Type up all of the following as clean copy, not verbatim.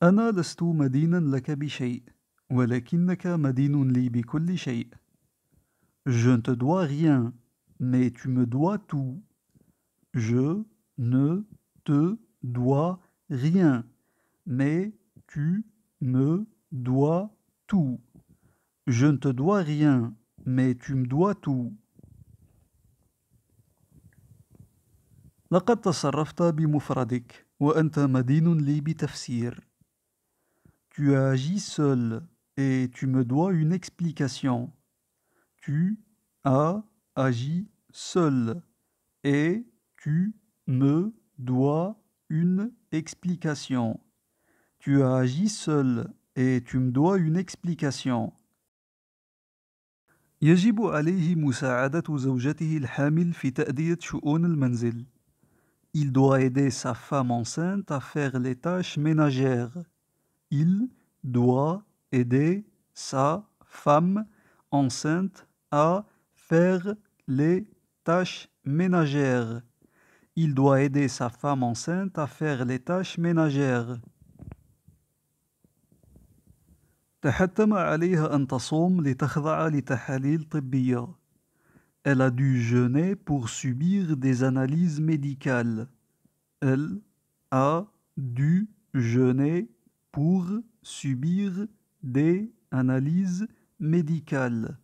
أنا لست مدينا لك بشيء ولكنك مدين لي بكل شيء. Je ne te dois rien, mais tu me dois tout. Je ne te dois rien, mais tu me dois tout. Je ne te dois rien, mais tu me dois tout. لقد تصرفت بمفردك وأنت مدين لي بتفسير. Tu as agi seul et tu me dois une explication. Tu as agi seul et tu me dois une explication. Tu as agi seul et tu me dois une explication. يجب عليه مساعدة زوجته الحامل في تأدية شؤون المنزل. Il doit aider sa femme enceinte à faire les tâches ménagères. Il doit aider sa femme enceinte à faire les tâches ménagères. Il doit aider sa femme enceinte à faire les tâches ménagères. تحتم عليها أن تصوم لتخضع لتحاليل طبية. Elle a dû jeûner pour subir des analyses médicales. Elle a dû jeûner pour subir des analyses médicales.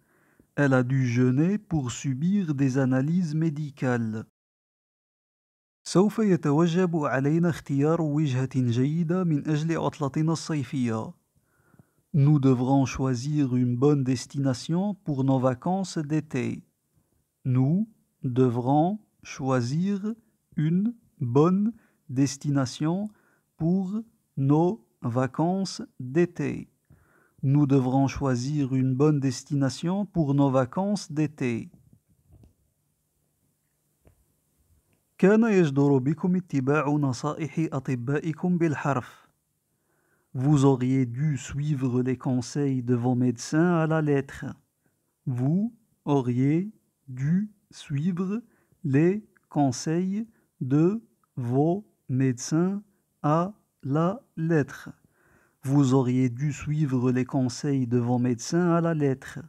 Elle a dû jeûner pour subir des analyses médicales. سوف يتوجب علينا اختيار وجهة جيدة من أجل عطلتنا الصيفية. Nous devrons choisir une bonne destination pour nos vacances d'été. Nous devrons choisir une bonne destination pour nos vacances d'été. Nous devrons choisir une bonne destination pour nos vacances d'été. كان يجدر بكم اتباع نصائح أطبائكم بالحرف. Vous auriez dû suivre les conseils de vos médecins à la lettre. Vous auriez dû suivre les conseils de vos médecins à la lettre. Vous auriez dû suivre les conseils de vos médecins à la lettre.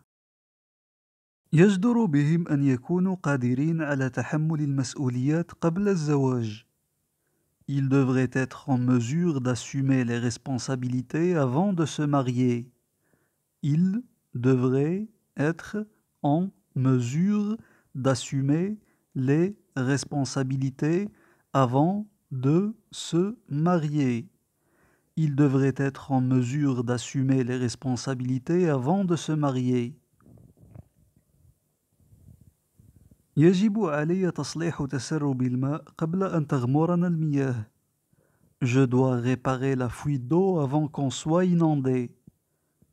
يجدر بهم أن يكونوا قادرين على تحمل المسؤوليات قبل الزواج. Ils devraient être en mesure d'assumer les responsabilités avant de se marier. Ils devraient être en mesure d'assumer les responsabilités avant de se marier. Ils devraient être en mesure d'assumer les responsabilités avant de se marier. يجب علي تصليح تسرب الماء قبل أن تغمرنا المياه. Je dois réparer la fuite d'eau avant qu'on soit inondé.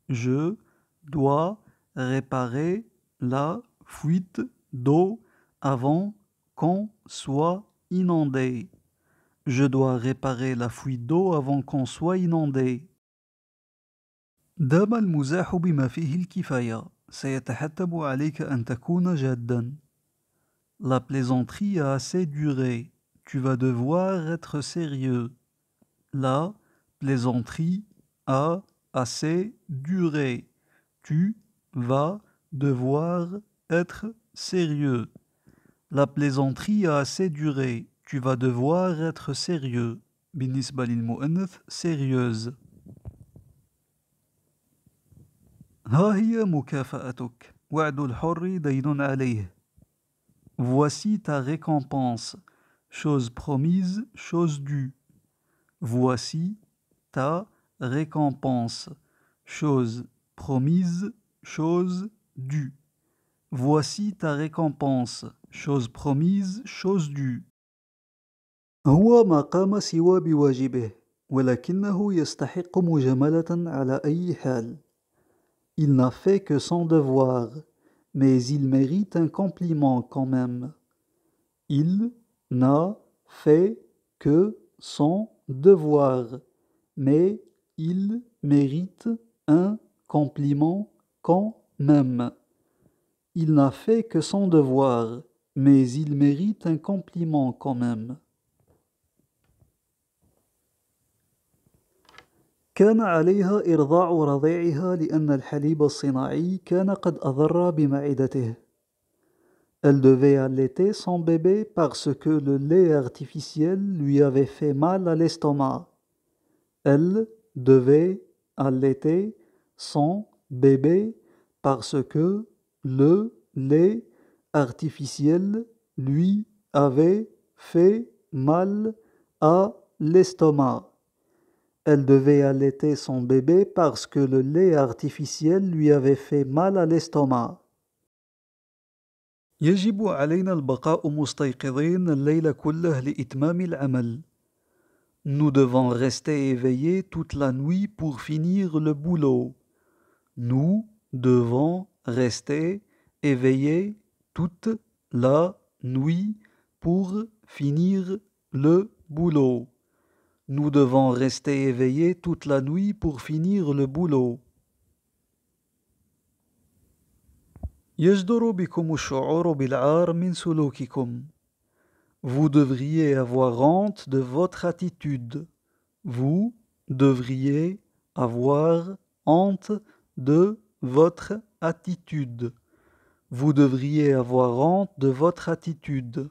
Je dois réparer la fuite d'eau avant qu'on soit inondé. Je dois réparer la fuite d'eau avant qu'on soit inondé. دام المزاح بما فيه الكفاية. سيتحتم عليك أن تكون جاداً. La plaisanterie a assez duré. Tu vas devoir être sérieux. La plaisanterie a assez duré. Tu vas devoir être sérieux. La plaisanterie a assez duré. Tu vas devoir être sérieux. بالنسبة للمؤنث sérieuse. ها هي مكافأتك. وعد الحر دين عليه. Voici ta récompense. Chose promise, chose due. Voici ta récompense. Chose promise, chose due. Voici ta récompense. Chose promise, chose due. هو ما قام سوى بواجبه ولكنه يستحق مجاملة على أي حال. Il n'a fait que son devoir, mais il mérite un compliment quand même. Il n'a fait que son devoir, mais il mérite un compliment quand même. Il n'a fait que son devoir, mais il mérite un compliment quand même. كان عليها إرضاع رضيعها لأن الحليب الصناعي كان قد أضر بمعدته. Elle devait allaiter son bébé parce que le lait artificiel lui avait fait mal à l'estomac. Elle devait allaiter son bébé parce que le lait artificiel lui avait fait mal à l'estomac. Elle devait allaiter son bébé parce que le lait artificiel lui avait fait mal à l'estomac. يجب علينا البقاء مستيقظين الليل كله لإتمام العمل. Nous devons rester éveillés toute la nuit pour finir le boulot. Nous devons rester éveillés toute la nuit pour finir le boulot. Nous devons rester éveillés toute la nuit pour finir le boulot. يجدر بكم الشعور بالعار من سلوككم. Vous devriez avoir honte de votre attitude. Vous devriez avoir honte de votre attitude. Vous devriez avoir honte de votre attitude.